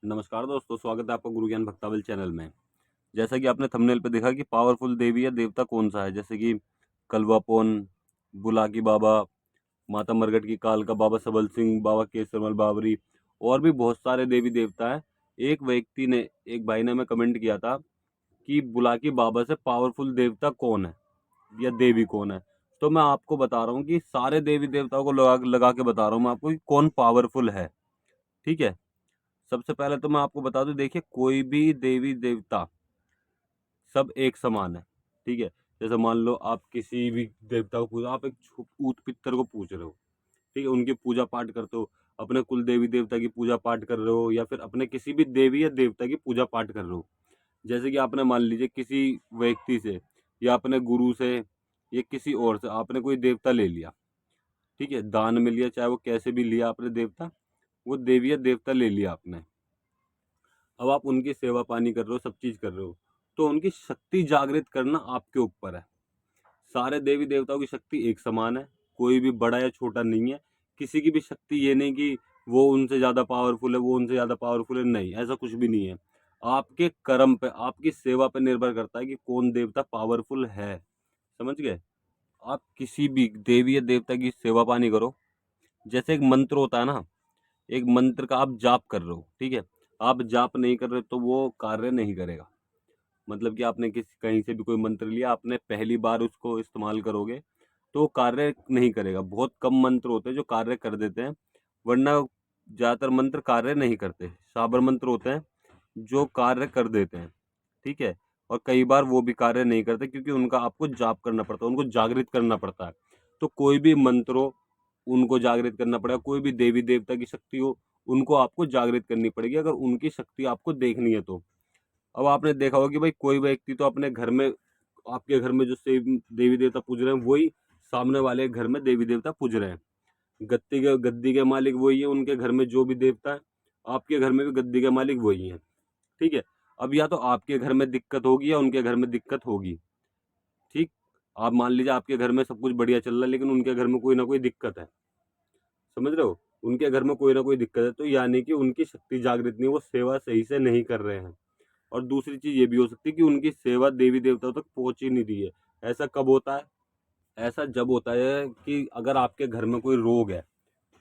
नमस्कार दोस्तों, स्वागत है आपका गुरु ज्ञान भक्तावल चैनल में। जैसा कि आपने थंबनेल पे देखा कि पावरफुल देवी या देवता कौन-सा है, जैसे कि कलवापोन, बुलाकी बाबा, माता मरघट की कालका, बाबा सबल सिंह, बाबा केसरमल बावरी और भी बहुत सारे देवी-देवता हैं। एक भाई ने हमें कमेंट किया था कि बुलाकी बाबा से पावरफुल देवता कौन है या देवी कौन है? तो मैं आपको बता रहा हूँ कि सारे देवी-देवताओं को लगा लगा के बता रहा हूँ मैं आपको कि कौन पावरफुल है, ठीक है? सबसे पहले तो मैं आपको बता दूं, देखिए कोई भी देवी देवता सब एक समान है, ठीक है। जैसे मान लो आप किसी भी देवता को आप एक ऊत पितर को पूछ रहे हो, ठीक है, उनकी पूजा पाठ करते हो, अपने कुल देवी देवता की पूजा पाठ कर रहे हो या फिर अपने किसी भी देवी या देवता की पूजा पाठ कर रहे हो। जैसे कि आपने मान लीजिए किसी व्यक्ति से या अपने गुरु से या किसी और से आपने कोई देवता ले लिया, ठीक है, दान में लिया, चाहे वो कैसे भी लिया आपने देवता, वो देवी या देवता ले लिया आपने। अब आप उनकी सेवा पानी कर रहे हो, सब चीज कर रहे हो, तो उनकी शक्ति जागृत करना आपके ऊपर है। सारे देवी देवताओं की शक्ति एक समान है, कोई भी बड़ा या छोटा नहीं है। किसी की भी शक्ति ये नहीं कि वो उनसे ज्यादा पावरफुल है, वो उनसे ज्यादा पावरफुल है, नहीं, ऐसा कुछ भी नहीं है। आपके कर्म पे, आपकी सेवा पे निर्भर करता है कि कौन देवता पावरफुल है। समझ गए? आप किसी भी देवी या देवता की सेवा पानी करो। जैसे एक मंत्र होता है ना, एक मंत्र का आप जाप कर रहे हो, ठीक है, आप जाप नहीं कर रहे तो वो कार्य नहीं करेगा। मतलब कि आपने किसी कहीं से भी कोई मंत्र लिया, आपने पहली बार उसको इस्तेमाल करोगे तो वो कार्य नहीं करेगा। बहुत कम मंत्र होते हैं जो कार्य कर देते हैं, वरना ज्यादातर मंत्र कार्य नहीं करते। साबर मंत्र होते हैं जो कार्य कर देते हैं, ठीक है, और कई बार वो भी कार्य नहीं करते क्योंकि उनका आपको जाप करना पड़ता है, उनको जागृत करना पड़ता है। तो कोई भी मंत्र हो, उनको जागृत करना पड़ेगा। कोई भी देवी देवता की शक्ति हो, उनको आपको जागृत करनी पड़ेगी अगर उनकी शक्ति आपको देखनी है तो। अब आपने देखा होगा कि भाई कोई व्यक्ति तो अपने घर में, आपके घर में जो से देवी देवता पूज रहे हैं वही सामने वाले घर में देवी देवता पूज रहे हैं। गद्दी के मालिक वही है, उनके घर में जो भी देवता है, आपके घर में भी गद्दी के मालिक वही है, ठीक है। अब या तो आपके घर में दिक्कत होगी या उनके घर में दिक्कत होगी, ठीक। आप मान लीजिए आपके घर में सब कुछ बढ़िया चल रहा है लेकिन उनके घर में कोई ना कोई दिक्कत है, समझ रहे हो, उनके घर में कोई ना कोई दिक्कत है, तो यानी कि उनकी शक्ति जागृत नहीं, वो सेवा सही से नहीं कर रहे हैं। और दूसरी चीज ये भी हो सकती है कि उनकी सेवा देवी देवताओं तक पहुंच ही नहीं रही है। ऐसा कब होता है? ऐसा जब होता है कि अगर आपके घर में कोई रोग है,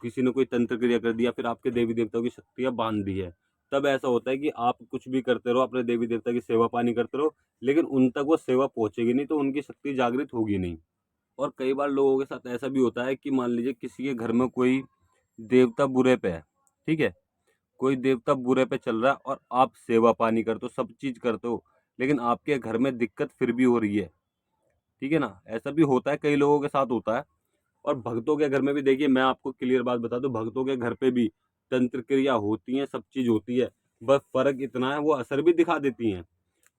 किसी ने कोई तंत्र क्रिया कर दिया, फिर आपके देवी देवताओं की शक्तियां बांध दी है, तब ऐसा होता है कि आप कुछ भी करते रहो, अपने देवी देवता की सेवा पानी करते रहो, लेकिन उन तक वो सेवा पहुंचेगी नहीं, तो उनकी शक्ति जागृत होगी नहीं। और कई बार लोगों के साथ ऐसा भी होता है कि मान लीजिए किसी के घर में कोई देवता बुरे पे है, ठीक है, कोई देवता बुरे पे चल रहा है और आप सेवा पानी करते हो, सब चीज करते हो, लेकिन आपके घर में दिक्कत फिर भी हो रही है, ठीक है ना, ऐसा भी होता है, कई लोगों के साथ होता है। और भक्तों के घर में भी देखिए, मैं आपको क्लियर बात बता दूं, भक्तों के घर पे भी तंत्र क्रिया होती है, सब चीज होती है। बस फर्क इतना है, वो असर भी दिखा देती हैं,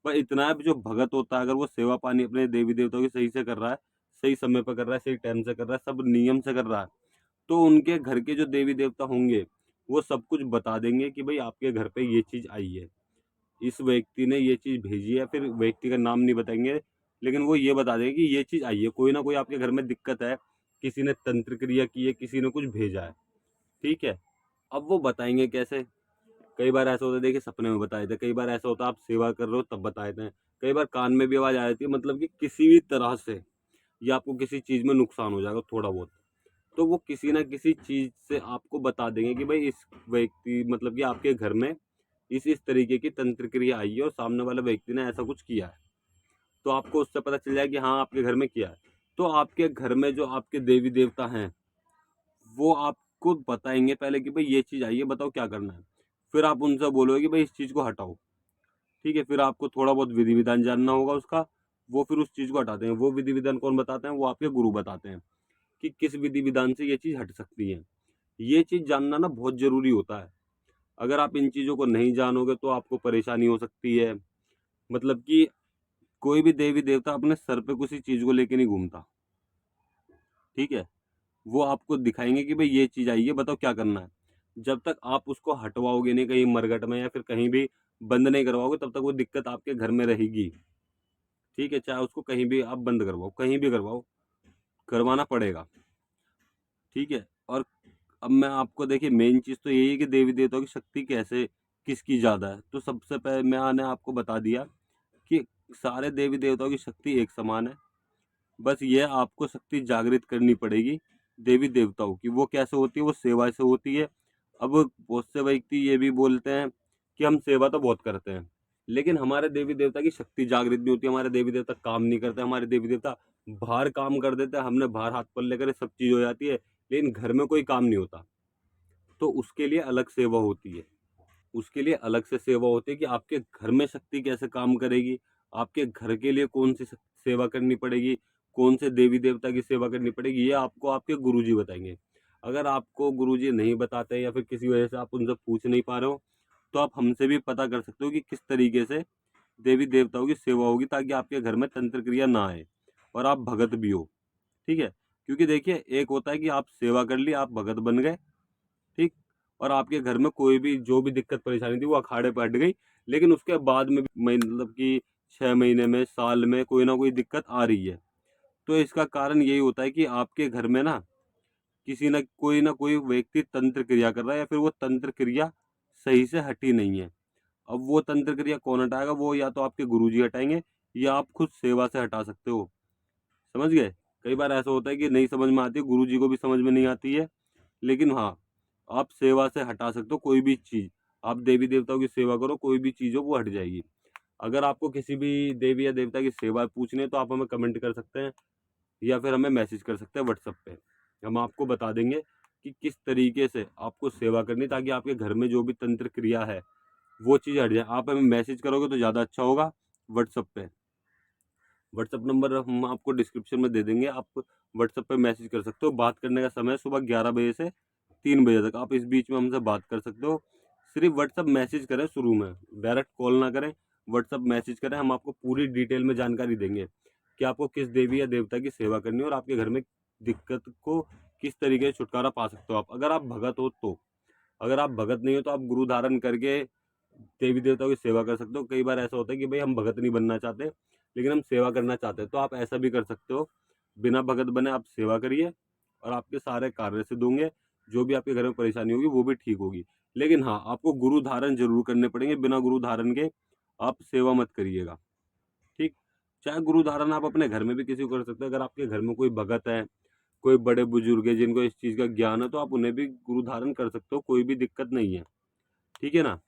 पर इतना है जो भगत होता है, अगर वो सेवा पानी अपने देवी देवताओं की सही से कर रहा है, सही समय पर कर रहा है, सही टाइम से कर रहा है, सब नियम से कर रहा है, तो उनके घर के जो देवी देवता होंगे वो सब कुछ बता देंगे कि भाई आपके घर पे ये चीज आई है, इस व्यक्ति ने ये चीज भेजी है। फिर व्यक्ति का नाम नहीं बताएंगे, लेकिन वो ये बता देंगे कि ये चीज आई है, कोई ना कोई आपके घर में दिक्कत है, किसी ने तंत्र क्रिया की है, किसी ने कुछ भेजा है, ठीक है। अब वो बताएंगे कैसे? कई बार ऐसा होता है, देखिए सपने में बताए थे, कई बार ऐसा होता है आप सेवा कर रहे हो तब बताए थे, कई बार कान में भी आवाज आ जाती है, मतलब कि किसी भी तरह से या आपको किसी चीज में नुकसान हो जाएगा थोड़ा बहुत, तो वो किसी ना किसी चीज से आपको बता देंगे कि भाई इस व्यक्ति, मतलब कि आपके घर में इस तरीके की तंत्र क्रिया आई है और सामने वाले व्यक्ति ने ऐसा कुछ किया है। तो आपको उससे पता चल जाए कि हाँ आपके घर में किया है। तो आपके घर में जो आपके देवी देवता हैं वो आपको बताएंगे पहले कि भाई ये चीज आई है, बताओ क्या करना है। फिर आप उनसे बोलोगे कि भाई इस चीज को हटाओ, ठीक है। फिर आपको थोड़ा बहुत विधि विधान जानना होगा उसका, वो फिर उस चीज को हटाते हैं। वो विधि विधान कौन बताते हैं? वो आपके गुरु बताते हैं कि किस विधि विधान से ये चीज हट सकती है। ये चीज जानना ना बहुत जरूरी होता है। अगर आप इन चीजों को नहीं जानोगे तो आपको परेशानी हो सकती है। मतलब कि कोई भी देवी देवता अपने सर पे किसी चीज को लेके नहीं घूमता, ठीक है। वो आपको दिखाएंगे कि भाई ये चीज आई है, बताओ क्या करना है। जब तक आप उसको हटवाओगे नहीं कहीं मरघट में या फिर कहीं भी बंद नहीं करवाओगे, तब तक वो दिक्कत आपके घर में रहेगी, ठीक है। चाहे उसको कहीं भी आप बंद करवाओ, कहीं भी करवाओ, करवाना पड़ेगा, ठीक है। और अब मैं आपको, देखिए मेन चीज तो यही है कि देवी देवताओं की शक्ति कैसे किसकी ज़्यादा है। तो सबसे पहले मैंने आपको बता दिया कि सारे देवी देवताओं की शक्ति एक समान है, बस ये आपको शक्ति जागृत करनी पड़ेगी देवी देवताओं की। वो कैसे होती है? वो सेवा से होती है। अब बहुत से व्यक्ति ये भी बोलते हैं कि हम सेवा तो बहुत करते हैं, लेकिन हमारे देवी देवता की शक्ति जागृत नहीं होती, हमारे देवी देवता काम नहीं करते, हमारे देवी देवता बाहर काम कर देते हैं, हमने बाहर हाथ पल्ले करे सब चीज़ हो जाती है, लेकिन घर में कोई काम नहीं होता। तो उसके लिए अलग सेवा होती है। उसके लिए अलग से सेवा होती है कि आपके घर में शक्ति कैसे काम करेगी, आपके घर के लिए कौन सी सेवा करनी पड़ेगी, कौन से देवी देवता की सेवा करनी पड़ेगी, ये आपको आपके गुरुजी बताएंगे। अगर आपको गुरुजी नहीं बताते या फिर किसी वजह से आप उनसे पूछ नहीं पा रहे हो, तो आप हमसे भी पता कर सकते हो कि किस तरीके से देवी देवताओं की सेवा होगी, ताकि आपके घर में तंत्र क्रिया ना आए और आप भगत भी हो। ठीक है? क्योंकि देखिए, एक होता है कि आप सेवा कर ली, आप भगत बन गए, ठीक, और आपके घर में कोई भी जो भी दिक्कत परेशानी थी वो अखाड़े पे हट गई, लेकिन उसके बाद में भी मतलब कि 6 महीने में, साल में कोई ना कोई दिक्कत आ रही है। तो इसका कारण यही होता है कि आपके घर में ना किसी ना कोई व्यक्ति तंत्र क्रिया कर रहा है, या फिर वो तंत्र क्रिया सही से हटी नहीं है। अब वो तंत्र क्रिया कौन हटाएगा? वो या तो आपके गुरुजी हटाएंगे, या आप खुद सेवा से हटा सकते हो। समझ गए? कई बार ऐसा होता है कि नहीं समझ में आती है, गुरुजी को भी समझ में नहीं आती है, लेकिन हाँ, आप सेवा से हटा सकते हो कोई भी चीज़। आप देवी देवताओं की सेवा करो, कोई भी चीज़ हो वो हट जाएगी। अगर आपको किसी भी देवी या देवता की सेवा पूछनी है, तो आप हमें कमेंट कर सकते हैं, या फिर हमें मैसेज कर सकते हैं व्हाट्सएप पे। हम आपको बता देंगे कि किस तरीके से आपको सेवा करनी है, ताकि आपके घर में जो भी तंत्र क्रिया है वो चीज़ हट जाए। आप हमें मैसेज करोगे तो ज़्यादा अच्छा होगा व्हाट्सएप पे। व्हाट्सएप नंबर हम आपको डिस्क्रिप्शन में दे देंगे, आप व्हाट्सएप पे मैसेज कर सकते हो। बात करने का समय सुबह 11 बजे से 3 बजे तक, आप इस बीच में हमसे बात कर सकते हो। सिर्फ व्हाट्सएप मैसेज करें शुरू में, डायरेक्ट कॉल ना करें, व्हाट्सएप मैसेज करें। हम आपको पूरी डिटेल में जानकारी देंगे कि आपको किस देवी या देवता की सेवा करनी है, और आपके घर में दिक्कत को किस तरीके से छुटकारा पा सकते हो आप, अगर आप भगत हो तो। अगर आप भगत नहीं हो तो आप गुरु धारण करके देवी देवताओं की सेवा कर सकते हो। कई बार ऐसा होता है कि भाई हम भगत नहीं बनना चाहते, लेकिन हम सेवा करना चाहते हैं, तो आप ऐसा भी कर सकते हो। बिना भगत बने आप सेवा करिए, और आपके सारे कार्य सिद्ध होंगे। जो भी आपके घर में परेशानी होगी वो भी ठीक होगी। लेकिन हाँ, आपको गुरु धारण जरूर करने पड़ेंगे, बिना गुरु धारण के आप सेवा मत करिएगा। ठीक? चाहे गुरु धारण आप अपने घर में भी किसी को कर सकते हैं। अगर आपके घर में कोई भगत है, कोई बड़े बुजुर्ग है जिनको इस चीज़ का ज्ञान है, तो आप उन्हें भी गुरु धारण कर सकते हो, कोई भी दिक्कत नहीं है। ठीक है ना?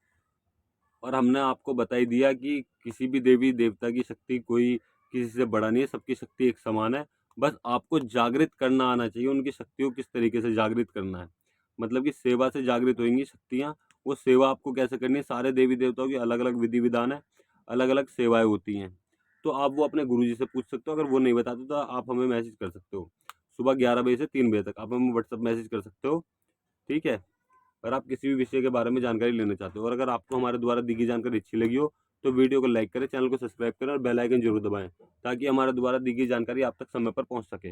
और हमने आपको बता ही दिया कि किसी भी देवी देवता की शक्ति कोई किसी से बड़ा नहीं है, सबकी शक्ति एक समान है। बस आपको जागृत करना आना चाहिए, उनकी शक्तियों को किस तरीके से जागृत करना है। मतलब कि सेवा से जागृत होंगी शक्तियाँ। वो सेवा आपको कैसे करनी है, सारे देवी देवताओं की अलग अलग विधि विधान है, अलग अलग सेवाएं होती हैं। तो आप वो अपने गुरुजी से पूछ सकते हो। अगर वो नहीं बताते तो आप हमें मैसेज कर सकते हो। सुबह 11 बजे से 3 बजे तक आप हमें व्हाट्सएप मैसेज कर सकते हो। ठीक है? अगर आप किसी भी विषय के बारे में जानकारी लेना चाहते हो, और अगर आपको हमारे द्वारा दी गई जानकारी अच्छी लगी हो, तो वीडियो को लाइक करें, चैनल को सब्सक्राइब करें और बेल आइकन जरूर दबाएं, ताकि हमारे द्वारा दी गई जानकारी आप तक समय पर पहुंच सके।